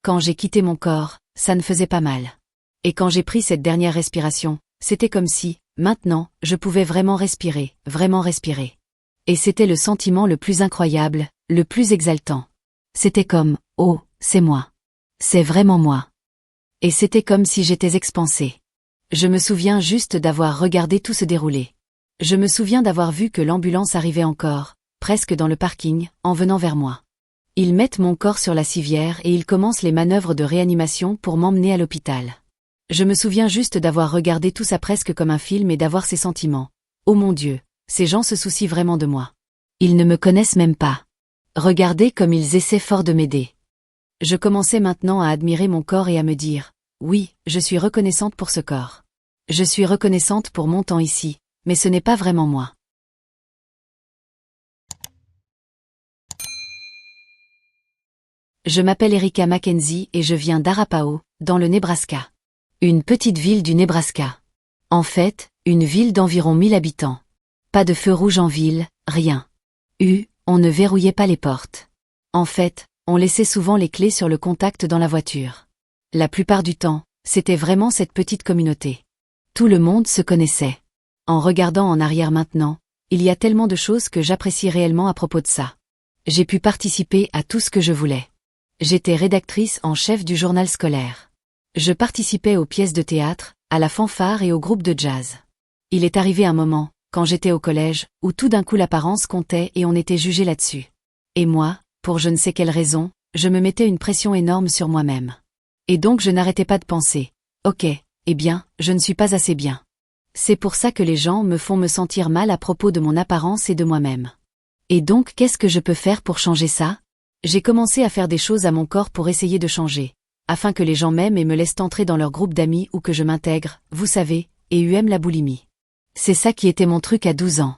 Quand j'ai quitté mon corps, ça ne faisait pas mal. Et quand j'ai pris cette dernière respiration, c'était comme si, maintenant, je pouvais vraiment respirer, vraiment respirer. Et c'était le sentiment le plus incroyable, le plus exaltant. C'était comme, oh, c'est moi. C'est vraiment moi. Et c'était comme si j'étais expansée. Je me souviens juste d'avoir regardé tout se dérouler. Je me souviens d'avoir vu que l'ambulance arrivait encore, presque dans le parking, en venant vers moi. Ils mettent mon corps sur la civière et ils commencent les manœuvres de réanimation pour m'emmener à l'hôpital. Je me souviens juste d'avoir regardé tout ça presque comme un film et d'avoir ces sentiments. Oh mon Dieu, ces gens se soucient vraiment de moi. Ils ne me connaissent même pas. Regardez comme ils essaient fort de m'aider. Je commençais maintenant à admirer mon corps et à me dire, oui, je suis reconnaissante pour ce corps. Je suis reconnaissante pour mon temps ici, mais ce n'est pas vraiment moi. Je m'appelle Erika Mackenzie et je viens d'Arapahoe, dans le Nebraska. Une petite ville du Nebraska. En fait, une ville d'environ 1000 habitants. Pas de feu rouge en ville, rien. On ne verrouillait pas les portes. En fait, on laissait souvent les clés sur le contact dans la voiture. La plupart du temps, c'était vraiment cette petite communauté. Tout le monde se connaissait. En regardant en arrière maintenant, il y a tellement de choses que j'apprécie réellement à propos de ça. J'ai pu participer à tout ce que je voulais. J'étais rédactrice en chef du journal scolaire. Je participais aux pièces de théâtre, à la fanfare et au groupe de jazz. Il est arrivé un moment, quand j'étais au collège, où tout d'un coup l'apparence comptait et on était jugé là-dessus. Et moi, pour je ne sais quelle raison, je me mettais une pression énorme sur moi-même. Et donc je n'arrêtais pas de penser, ok, eh bien, je ne suis pas assez bien. C'est pour ça que les gens me font me sentir mal à propos de mon apparence et de moi-même. Et donc qu'est-ce que je peux faire pour changer ça? J'ai commencé à faire des choses à mon corps pour essayer de changer, afin que les gens m'aiment et me laissent entrer dans leur groupe d'amis ou que je m'intègre, vous savez, et aime la boulimie. C'est ça qui était mon truc à 12 ans.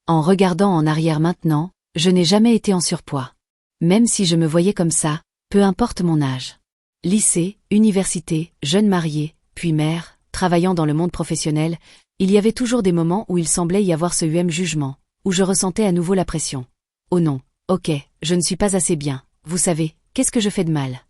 En regardant en arrière maintenant, je n'ai jamais été en surpoids. Même si je me voyais comme ça, peu importe mon âge. Lycée, université, jeune mariée, puis mère, travaillant dans le monde professionnel, il y avait toujours des moments où il semblait y avoir ce jugement, où je ressentais à nouveau la pression. Oh non, ok, je ne suis pas assez bien, vous savez, qu'est-ce que je fais de mal?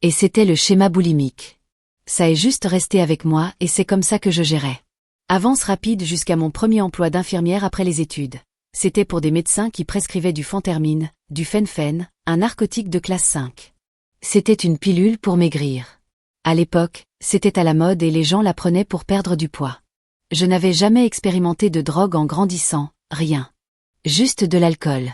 Et c'était le schéma boulimique. Ça est juste resté avec moi et c'est comme ça que je gérais. Avance rapide jusqu'à mon premier emploi d'infirmière après les études. C'était pour des médecins qui prescrivaient du phentermine, du fen-phen, un narcotique de classe 5. C'était une pilule pour maigrir. À l'époque, c'était à la mode et les gens la prenaient pour perdre du poids. Je n'avais jamais expérimenté de drogue en grandissant, rien. Juste de l'alcool.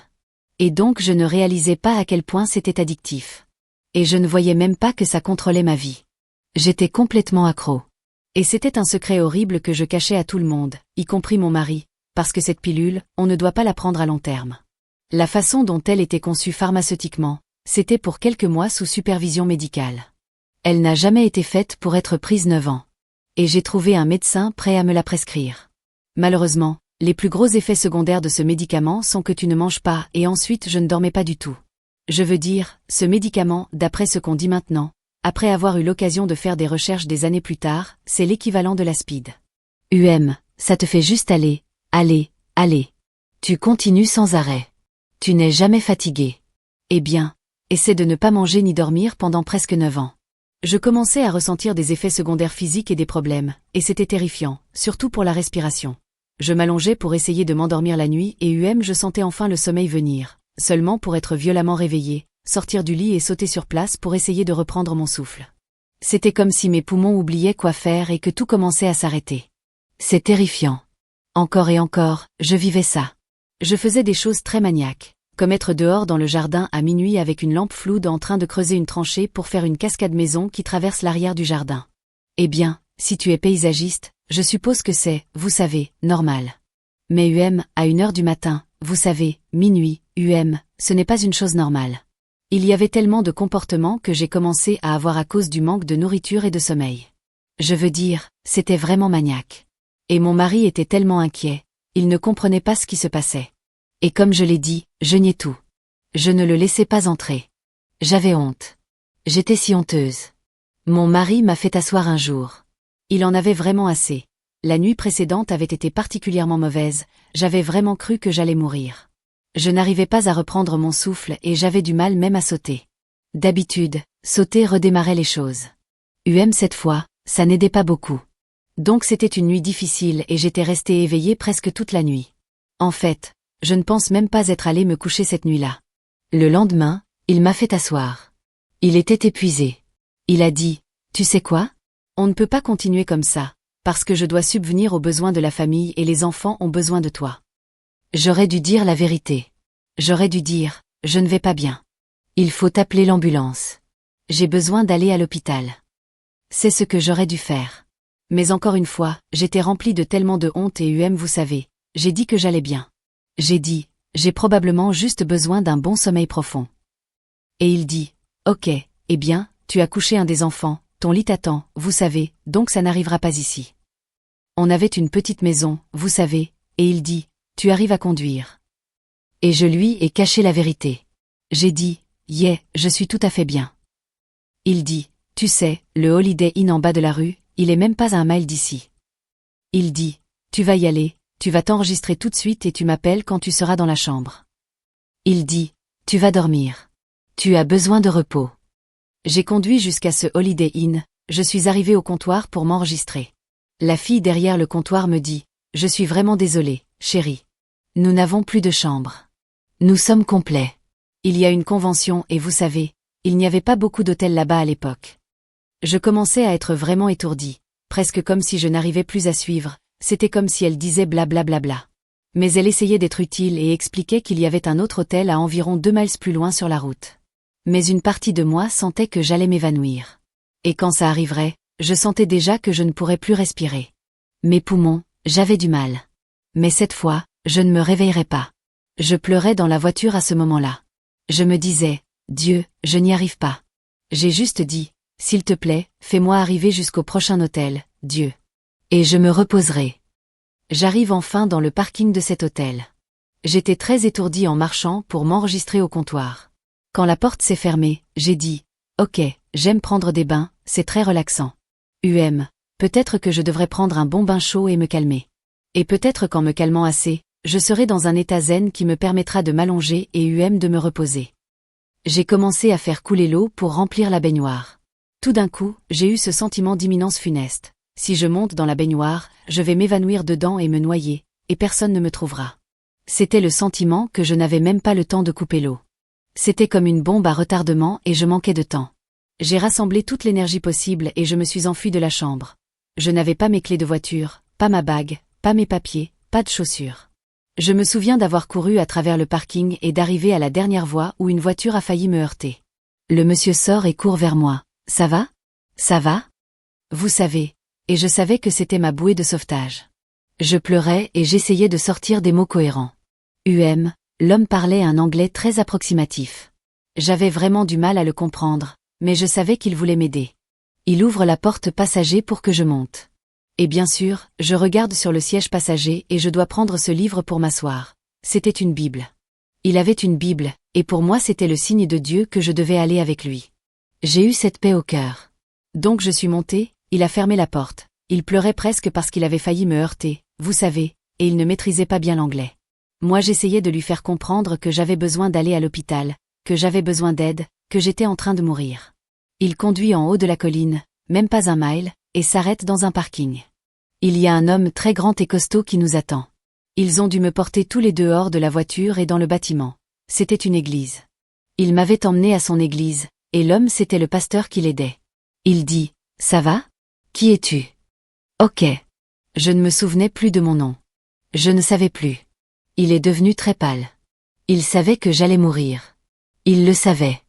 Et donc je ne réalisais pas à quel point c'était addictif. Et je ne voyais même pas que ça contrôlait ma vie. J'étais complètement accro. Et c'était un secret horrible que je cachais à tout le monde, y compris mon mari, parce que cette pilule, on ne doit pas la prendre à long terme. La façon dont elle était conçue pharmaceutiquement, c'était pour quelques mois sous supervision médicale. Elle n'a jamais été faite pour être prise 9 ans. Et j'ai trouvé un médecin prêt à me la prescrire. Malheureusement, les plus gros effets secondaires de ce médicament sont que tu ne manges pas et ensuite je ne dormais pas du tout. Je veux dire, ce médicament, d'après ce qu'on dit maintenant, après avoir eu l'occasion de faire des recherches des années plus tard, c'est l'équivalent de la speed. Ça te fait juste aller. Tu continues sans arrêt. Tu n'es jamais fatigué. Eh bien, essaie de ne pas manger ni dormir pendant presque 9 ans. Je commençais à ressentir des effets secondaires physiques et des problèmes, et c'était terrifiant, surtout pour la respiration. Je m'allongeais pour essayer de m'endormir la nuit et je sentais enfin le sommeil venir, seulement pour être violemment réveillé, sortir du lit et sauter sur place pour essayer de reprendre mon souffle. C'était comme si mes poumons oubliaient quoi faire et que tout commençait à s'arrêter. C'est terrifiant. Encore et encore, je vivais ça. Je faisais des choses très maniaques, comme être dehors dans le jardin à minuit avec une lampe floue en train de creuser une tranchée pour faire une cascade maison qui traverse l'arrière du jardin. Eh bien, si tu es paysagiste, je suppose que c'est, vous savez, normal. Mais à 1h du matin, vous savez, minuit, ce n'est pas une chose normale. Il y avait tellement de comportements que j'ai commencé à avoir à cause du manque de nourriture et de sommeil. Je veux dire, c'était vraiment maniaque. Et mon mari était tellement inquiet, il ne comprenait pas ce qui se passait. Et comme je l'ai dit, je niais tout. Je ne le laissais pas entrer. J'avais honte. J'étais si honteuse. Mon mari m'a fait asseoir un jour. Il en avait vraiment assez. La nuit précédente avait été particulièrement mauvaise, j'avais vraiment cru que j'allais mourir. Je n'arrivais pas à reprendre mon souffle et j'avais du mal même à sauter. D'habitude, sauter redémarrait les choses. Cette fois, ça n'aidait pas beaucoup. Donc c'était une nuit difficile et j'étais restée éveillée presque toute la nuit. En fait, je ne pense même pas être allée me coucher cette nuit-là. Le lendemain, il m'a fait asseoir. Il était épuisé. Il a dit, « Tu sais quoi? On ne peut pas continuer comme ça, parce que je dois subvenir aux besoins de la famille et les enfants ont besoin de toi. » J'aurais dû dire la vérité. J'aurais dû dire, « Je ne vais pas bien. Il faut appeler l'ambulance. J'ai besoin d'aller à l'hôpital. » C'est ce que j'aurais dû faire. Mais encore une fois, j'étais remplie de tellement de honte et vous savez, j'ai dit que j'allais bien. J'ai dit, j'ai probablement juste besoin d'un bon sommeil profond. Et il dit, ok, eh bien, tu as couché un des enfants, ton lit t'attend, vous savez, donc ça n'arrivera pas ici. On avait une petite maison, vous savez, et il dit, tu arrives à conduire. Et je lui ai caché la vérité. J'ai dit, yeah, je suis tout à fait bien. Il dit, tu sais, le Holiday Inn en bas de la rue, il est même pas à 1 mile d'ici. Il dit, tu vas y aller, tu vas t'enregistrer tout de suite et tu m'appelles quand tu seras dans la chambre. Il dit, tu vas dormir. Tu as besoin de repos. J'ai conduit jusqu'à ce Holiday Inn, je suis arrivée au comptoir pour m'enregistrer. La fille derrière le comptoir me dit, je suis vraiment désolée, chérie. Nous n'avons plus de chambre. Nous sommes complets. Il y a une convention et vous savez, il n'y avait pas beaucoup d'hôtels là-bas à l'époque. Je commençais à être vraiment étourdie, presque comme si je n'arrivais plus à suivre, c'était comme si elle disait blablabla. Mais elle essayait d'être utile et expliquait qu'il y avait un autre hôtel à environ 2 miles plus loin sur la route. Mais une partie de moi sentait que j'allais m'évanouir. Et quand ça arriverait, je sentais déjà que je ne pourrais plus respirer. Mes poumons, j'avais du mal. Mais cette fois, je ne me réveillerais pas. Je pleurais dans la voiture à ce moment-là. Je me disais, Dieu, je n'y arrive pas. J'ai juste dit, s'il te plaît, fais-moi arriver jusqu'au prochain hôtel, Dieu. Et je me reposerai. J'arrive enfin dans le parking de cet hôtel. J'étais très étourdie en marchant pour m'enregistrer au comptoir. Quand la porte s'est fermée, j'ai dit, ok, j'aime prendre des bains, c'est très relaxant. Peut-être que je devrais prendre un bon bain chaud et me calmer. Et peut-être qu'en me calmant assez, je serai dans un état zen qui me permettra de m'allonger et de me reposer. J'ai commencé à faire couler l'eau pour remplir la baignoire. Tout d'un coup, j'ai eu ce sentiment d'imminence funeste. Si je monte dans la baignoire, je vais m'évanouir dedans et me noyer, et personne ne me trouvera. C'était le sentiment que je n'avais même pas le temps de couper l'eau. C'était comme une bombe à retardement et je manquais de temps. J'ai rassemblé toute l'énergie possible et je me suis enfuie de la chambre. Je n'avais pas mes clés de voiture, pas ma bague, pas mes papiers, pas de chaussures. Je me souviens d'avoir couru à travers le parking et d'arriver à la dernière voie où une voiture a failli me heurter. Le monsieur sort et court vers moi. « Ça va? Ça va ?» Vous savez, et je savais que c'était ma bouée de sauvetage. Je pleurais et j'essayais de sortir des mots cohérents. L'homme parlait un anglais très approximatif. J'avais vraiment du mal à le comprendre, mais je savais qu'il voulait m'aider. Il ouvre la porte passager pour que je monte. Et bien sûr, je regarde sur le siège passager et je dois prendre ce livre pour m'asseoir. C'était une Bible. Il avait une Bible, et pour moi c'était le signe de Dieu que je devais aller avec lui. J'ai eu cette paix au cœur. Donc je suis montée, il a fermé la porte. Il pleurait presque parce qu'il avait failli me heurter, vous savez, et il ne maîtrisait pas bien l'anglais. Moi j'essayais de lui faire comprendre que j'avais besoin d'aller à l'hôpital, que j'avais besoin d'aide, que j'étais en train de mourir. Il conduit en haut de la colline, même pas 1 mile, et s'arrête dans un parking. Il y a un homme très grand et costaud qui nous attend. Ils ont dû me porter tous les deux hors de la voiture et dans le bâtiment. C'était une église. Il m'avait emmené à son église, et l'homme c'était le pasteur qui l'aidait. Il dit, « Ça va? Qui es-tu? » Ok. Je ne me souvenais plus de mon nom. Je ne savais plus. Il est devenu très pâle. Il savait que j'allais mourir. Il le savait.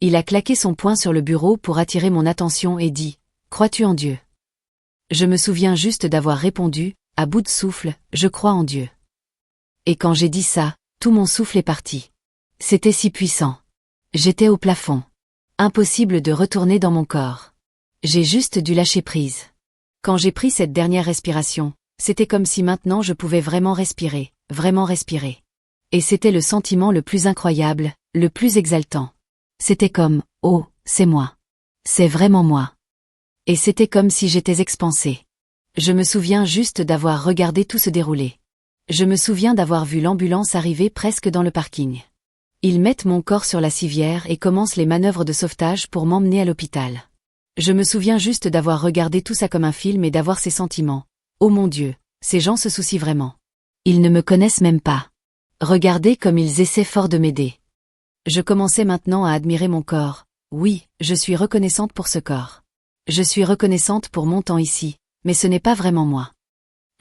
Il a claqué son poing sur le bureau pour attirer mon attention et dit, « Crois-tu en Dieu? » Je me souviens juste d'avoir répondu, à bout de souffle, « Je crois en Dieu. » Et quand j'ai dit ça, tout mon souffle est parti. C'était si puissant. J'étais au plafond. Impossible de retourner dans mon corps. J'ai juste dû lâcher prise. Quand j'ai pris cette dernière respiration, c'était comme si maintenant je pouvais vraiment respirer, vraiment respirer. Et c'était le sentiment le plus incroyable, le plus exaltant. C'était comme, oh, c'est moi. C'est vraiment moi. Et c'était comme si j'étais expansée. Je me souviens juste d'avoir regardé tout se dérouler. Je me souviens d'avoir vu l'ambulance arriver presque dans le parking. Ils mettent mon corps sur la civière et commencent les manœuvres de sauvetage pour m'emmener à l'hôpital. Je me souviens juste d'avoir regardé tout ça comme un film et d'avoir ces sentiments. Oh mon Dieu, ces gens se soucient vraiment. Ils ne me connaissent même pas. Regardez comme ils essaient fort de m'aider. Je commençais maintenant à admirer mon corps. Oui, je suis reconnaissante pour ce corps. Je suis reconnaissante pour mon temps ici, mais ce n'est pas vraiment moi.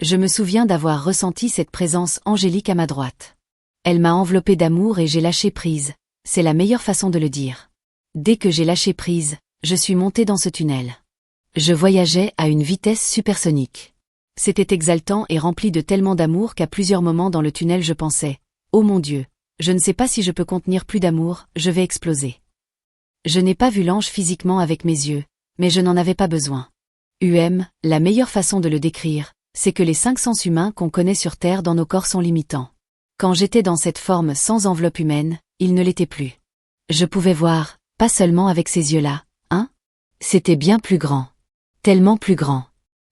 Je me souviens d'avoir ressenti cette présence angélique à ma droite. Elle m'a enveloppée d'amour et j'ai lâché prise, c'est la meilleure façon de le dire. Dès que j'ai lâché prise, je suis montée dans ce tunnel. Je voyageais à une vitesse supersonique. C'était exaltant et rempli de tellement d'amour qu'à plusieurs moments dans le tunnel je pensais « Oh mon Dieu, je ne sais pas si je peux contenir plus d'amour, je vais exploser. » Je n'ai pas vu l'ange physiquement avec mes yeux, mais je n'en avais pas besoin. La meilleure façon de le décrire, c'est que les 5 sens humains qu'on connaît sur Terre dans nos corps sont limitants. Quand j'étais dans cette forme sans enveloppe humaine, il ne l'était plus. Je pouvais voir, pas seulement avec ces yeux-là, hein? C'était bien plus grand. Tellement plus grand.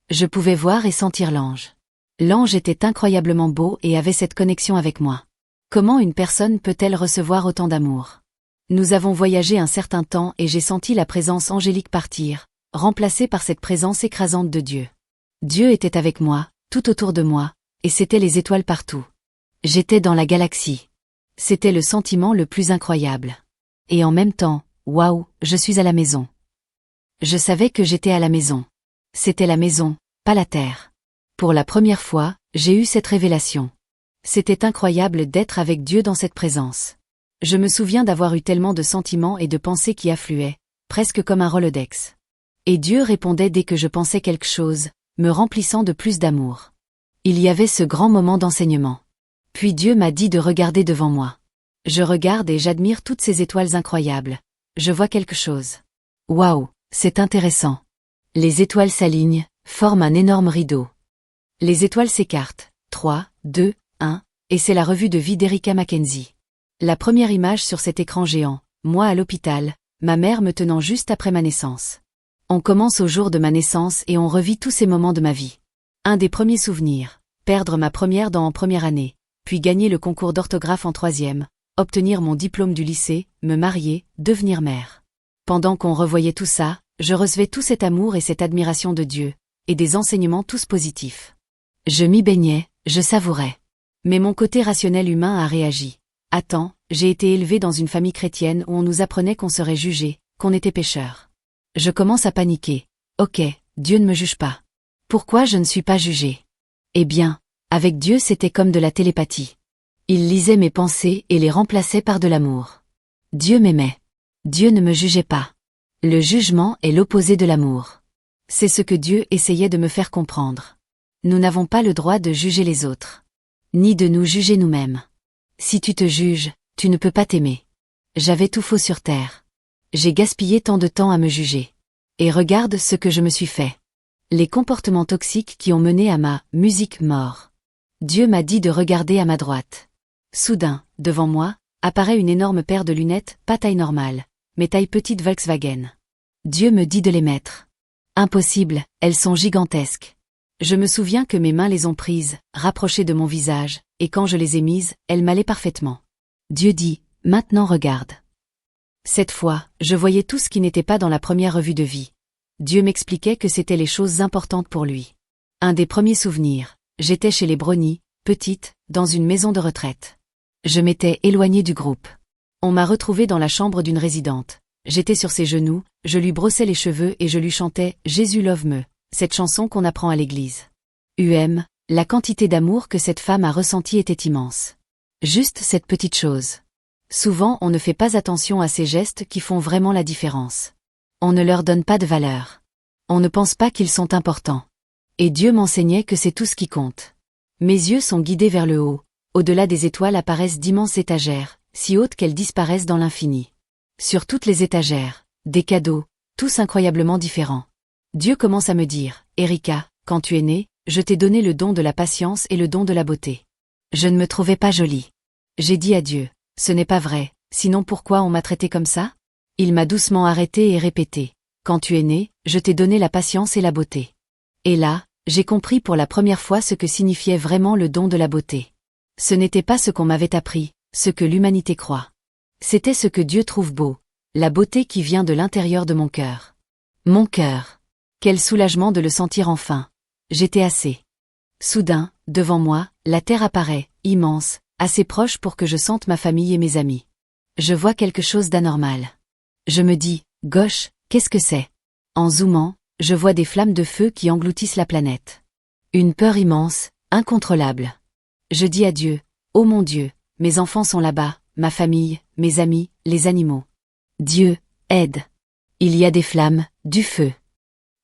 Je pouvais voir et sentir l'ange. L'ange était incroyablement beau et avait cette connexion avec moi. Comment une personne peut-elle recevoir autant d'amour? Nous avons voyagé un certain temps et j'ai senti la présence angélique partir, remplacée par cette présence écrasante de Dieu. Dieu était avec moi, tout autour de moi, et c'étaient les étoiles partout. J'étais dans la galaxie. C'était le sentiment le plus incroyable. Et en même temps, waouh, je suis à la maison. Je savais que j'étais à la maison. C'était la maison, pas la terre. Pour la première fois, j'ai eu cette révélation. C'était incroyable d'être avec Dieu dans cette présence. Je me souviens d'avoir eu tellement de sentiments et de pensées qui affluaient, presque comme un Rolodex. Et Dieu répondait dès que je pensais quelque chose, me remplissant de plus d'amour. Il y avait ce grand moment d'enseignement. Puis Dieu m'a dit de regarder devant moi. Je regarde et j'admire toutes ces étoiles incroyables. Je vois quelque chose. Waouh, c'est intéressant. Les étoiles s'alignent, forment un énorme rideau. Les étoiles s'écartent. 3, 2, 1, et c'est la revue de vie d'Erika Mackenzie. La première image sur cet écran géant, moi à l'hôpital, ma mère me tenant juste après ma naissance. On commence au jour de ma naissance et on revit tous ces moments de ma vie. Un des premiers souvenirs, perdre ma première dent en première année, puis gagner le concours d'orthographe en 3e, obtenir mon diplôme du lycée, me marier, devenir mère. Pendant qu'on revoyait tout ça, je recevais tout cet amour et cette admiration de Dieu, et des enseignements tous positifs. Je m'y baignais, je savourais. Mais mon côté rationnel humain a réagi. Attends, j'ai été élevée dans une famille chrétienne où on nous apprenait qu'on serait jugé, qu'on était pécheur. Je commence à paniquer. Ok, Dieu ne me juge pas. Pourquoi je ne suis pas jugée? Eh bien, avec Dieu c'était comme de la télépathie. Il lisait mes pensées et les remplaçait par de l'amour. Dieu m'aimait. Dieu ne me jugeait pas. Le jugement est l'opposé de l'amour. C'est ce que Dieu essayait de me faire comprendre. Nous n'avons pas le droit de juger les autres. Ni de nous juger nous-mêmes. Si tu te juges, tu ne peux pas t'aimer. J'avais tout faux sur terre. J'ai gaspillé tant de temps à me juger. Et regarde ce que je me suis fait. Les comportements toxiques qui ont mené à ma musique mort. Dieu m'a dit de regarder à ma droite. Soudain, devant moi, apparaît une énorme paire de lunettes, pas taille normale, mais taille petite Volkswagen. Dieu me dit de les mettre. Impossible, elles sont gigantesques. Je me souviens que mes mains les ont prises, rapprochées de mon visage, et quand je les ai mises, elles m'allaient parfaitement. Dieu dit, maintenant regarde. Cette fois, je voyais tout ce qui n'était pas dans la première revue de vie. Dieu m'expliquait que c'était les choses importantes pour lui. Un des premiers souvenirs, j'étais chez les Brownie, petite, dans une maison de retraite. Je m'étais éloignée du groupe. On m'a retrouvée dans la chambre d'une résidente. J'étais sur ses genoux, je lui brossais les cheveux et je lui chantais « Jésus love me », cette chanson qu'on apprend à l'église. La quantité d'amour que cette femme a ressenti était immense. Juste cette petite chose. Souvent on ne fait pas attention à ces gestes qui font vraiment la différence. On ne leur donne pas de valeur. On ne pense pas qu'ils sont importants. Et Dieu m'enseignait que c'est tout ce qui compte. Mes yeux sont guidés vers le haut. Au-delà des étoiles apparaissent d'immenses étagères, si hautes qu'elles disparaissent dans l'infini. Sur toutes les étagères, des cadeaux, tous incroyablement différents. Dieu commence à me dire, Erika, quand tu es née, je t'ai donné le don de la patience et le don de la beauté. Je ne me trouvais pas jolie. J'ai dit à Dieu, ce n'est pas vrai, sinon pourquoi on m'a traité comme ça? Il m'a doucement arrêté et répété, quand tu es née, je t'ai donné la patience et la beauté. Et là, j'ai compris pour la première fois ce que signifiait vraiment le don de la beauté. Ce n'était pas ce qu'on m'avait appris, ce que l'humanité croit. C'était ce que Dieu trouve beau, la beauté qui vient de l'intérieur de mon cœur. Mon cœur. Quel soulagement de le sentir enfin. J'étais assez. Soudain, devant moi, la terre apparaît, immense, assez proche pour que je sente ma famille et mes amis. Je vois quelque chose d'anormal. Je me dis, gauche, qu'est-ce que c'est? En zoomant, je vois des flammes de feu qui engloutissent la planète. Une peur immense, incontrôlable. Je dis à Dieu, ô mon Dieu, mes enfants sont là-bas, ma famille, mes amis, les animaux. Dieu, aide. Il y a des flammes, du feu.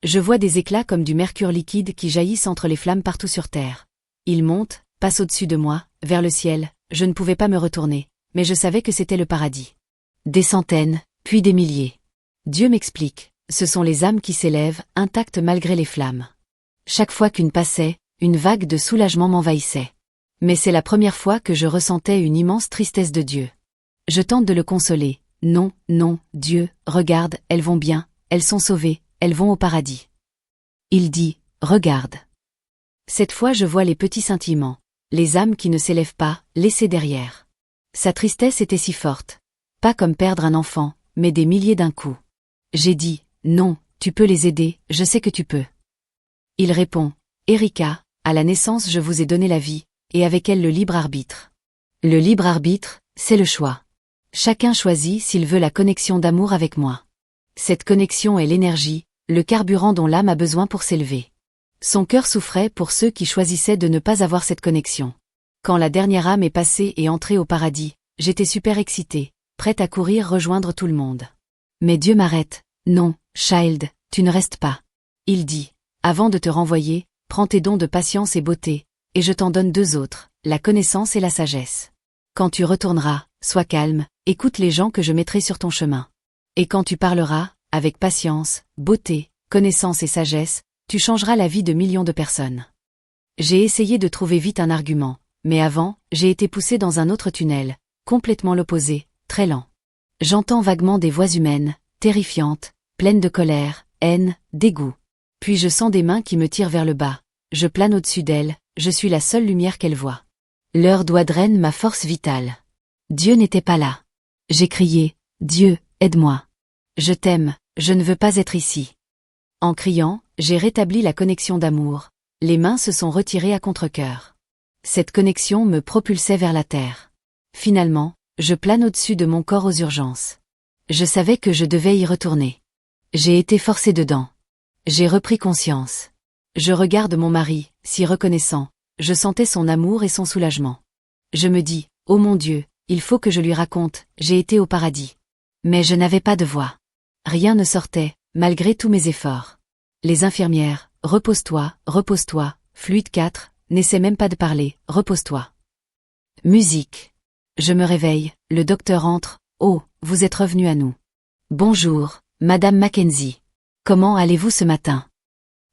Je vois des éclats comme du mercure liquide qui jaillissent entre les flammes partout sur Terre. Ils montent, passent au-dessus de moi, vers le ciel, je ne pouvais pas me retourner, mais je savais que c'était le paradis. Des centaines, puis des milliers. Dieu m'explique, ce sont les âmes qui s'élèvent, intactes malgré les flammes. Chaque fois qu'une passait, une vague de soulagement m'envahissait. Mais c'est la première fois que je ressentais une immense tristesse de Dieu. Je tente de le consoler. Non, non, Dieu, regarde, elles vont bien, elles sont sauvées, elles vont au paradis. Il dit, regarde. Cette fois je vois les petits scintillements, les âmes qui ne s'élèvent pas, laissées derrière. Sa tristesse était si forte. Pas comme perdre un enfant, mais des milliers d'un coup. J'ai dit, non, tu peux les aider, je sais que tu peux. Il répond, Erika, à la naissance je vous ai donné la vie, et avec elle le libre arbitre. Le libre arbitre, c'est le choix. Chacun choisit s'il veut la connexion d'amour avec moi. Cette connexion est l'énergie, le carburant dont l'âme a besoin pour s'élever. Son cœur souffrait pour ceux qui choisissaient de ne pas avoir cette connexion. Quand la dernière âme est passée et entrée au paradis, j'étais super excitée, prête à courir rejoindre tout le monde. Mais Dieu m'arrête. Non, Child, tu ne restes pas. Il dit, avant de te renvoyer, prends tes dons de patience et beauté, et je t'en donne deux autres, la connaissance et la sagesse. Quand tu retourneras, sois calme, écoute les gens que je mettrai sur ton chemin. Et quand tu parleras, avec patience, beauté, connaissance et sagesse, tu changeras la vie de millions de personnes. J'ai essayé de trouver vite un argument, mais avant, j'ai été poussé dans un autre tunnel, complètement l'opposé, très lent. J'entends vaguement des voix humaines, terrifiantes, pleines de colère, haine, dégoût. Puis je sens des mains qui me tirent vers le bas, je plane au-dessus d'elles, je suis la seule lumière qu'elles voient. Leur doigt draine ma force vitale. Dieu n'était pas là. J'ai crié, Dieu, aide-moi. Je t'aime, je ne veux pas être ici. En criant, j'ai rétabli la connexion d'amour. Les mains se sont retirées à contre-cœur. Cette connexion me propulsait vers la terre. Finalement, je plane au-dessus de mon corps aux urgences. Je savais que je devais y retourner. J'ai été forcé dedans. J'ai repris conscience. Je regarde mon mari, si reconnaissant. Je sentais son amour et son soulagement. Je me dis, oh mon Dieu, il faut que je lui raconte, j'ai été au paradis. Mais je n'avais pas de voix. Rien ne sortait, malgré tous mes efforts. Les infirmières, repose-toi, Fluide 4, n'essaie même pas de parler, repose-toi. Musique. Je me réveille, le docteur entre, oh, vous êtes revenu à nous. Bonjour, Madame Mackenzie. Comment allez-vous ce matin?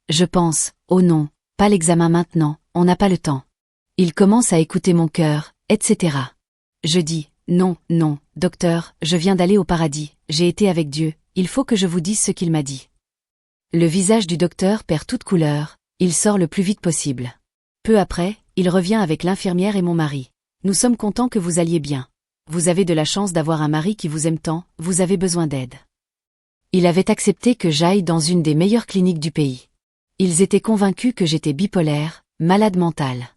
Je pense, oh non, pas l'examen maintenant, on n'a pas le temps. Il commence à écouter mon cœur, etc. Je dis, non, non, docteur, je viens d'aller au paradis, j'ai été avec Dieu, il faut que je vous dise ce qu'il m'a dit. Le visage du docteur perd toute couleur, il sort le plus vite possible. Peu après, il revient avec l'infirmière et mon mari. Nous sommes contents que vous alliez bien. Vous avez de la chance d'avoir un mari qui vous aime tant, vous avez besoin d'aide. Il avait accepté que j'aille dans une des meilleures cliniques du pays. Ils étaient convaincus que j'étais bipolaire, malade mental.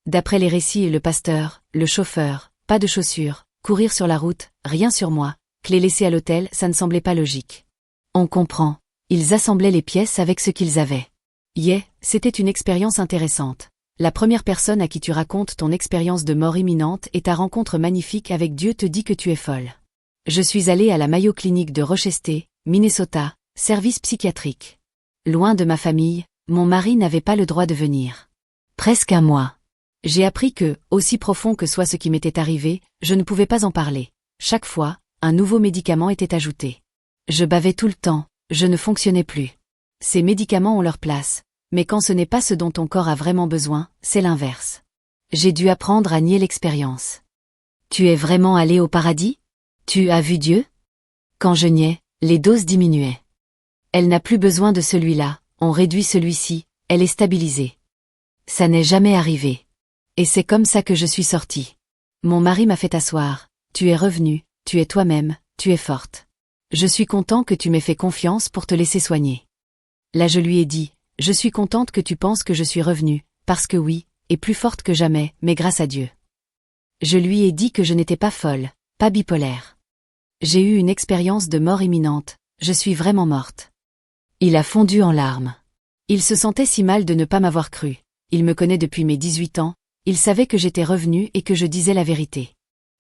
D'après les récits et le pasteur, le chauffeur, pas de chaussures, courir sur la route, rien sur moi, clé laissée à l'hôtel, ça ne semblait pas logique. On comprend. Ils assemblaient les pièces avec ce qu'ils avaient. C'était une expérience intéressante. La première personne à qui tu racontes ton expérience de mort imminente et ta rencontre magnifique avec Dieu te dit que tu es folle. Je suis allée à la Mayo Clinic de Rochester, Minnesota, service psychiatrique. Loin de ma famille, mon mari n'avait pas le droit de venir. Presque un mois. J'ai appris que, aussi profond que soit ce qui m'était arrivé, je ne pouvais pas en parler. Chaque fois, un nouveau médicament était ajouté. Je bavais tout le temps, je ne fonctionnais plus. Ces médicaments ont leur place, mais quand ce n'est pas ce dont ton corps a vraiment besoin, c'est l'inverse. J'ai dû apprendre à nier l'expérience. Tu es vraiment allé au paradis? Tu as vu Dieu? Quand je niais, les doses diminuaient. Elle n'a plus besoin de celui-là, on réduit celui-ci, elle est stabilisée. Ça n'est jamais arrivé. Et c'est comme ça que je suis sortie. Mon mari m'a fait asseoir, tu es revenu, tu es toi-même, tu es forte. Je suis content que tu m'aies fait confiance pour te laisser soigner. Là je lui ai dit, je suis contente que tu penses que je suis revenue, parce que oui, et plus forte que jamais, mais grâce à Dieu. Je lui ai dit que je n'étais pas folle, pas bipolaire. J'ai eu une expérience de mort imminente, je suis vraiment morte. Il a fondu en larmes. Il se sentait si mal de ne pas m'avoir cru. Il me connaît depuis mes 18 ans, il savait que j'étais revenue et que je disais la vérité.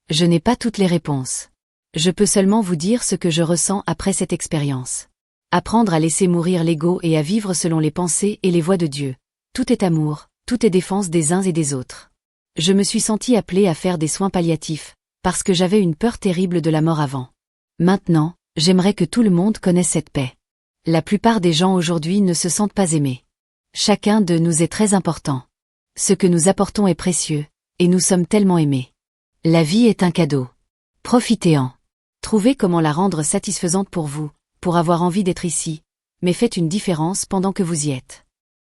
Je n'ai pas toutes les réponses. Je peux seulement vous dire ce que je ressens après cette expérience. Apprendre à laisser mourir l'ego et à vivre selon les pensées et les voies de Dieu. Tout est amour, tout est défense des uns et des autres. Je me suis sentie appelée à faire des soins palliatifs, parce que j'avais une peur terrible de la mort avant. Maintenant, j'aimerais que tout le monde connaisse cette paix. La plupart des gens aujourd'hui ne se sentent pas aimés. Chacun de nous est très important. Ce que nous apportons est précieux, et nous sommes tellement aimés. La vie est un cadeau. Profitez-en. Trouvez comment la rendre satisfaisante pour vous, pour avoir envie d'être ici, mais faites une différence pendant que vous y êtes.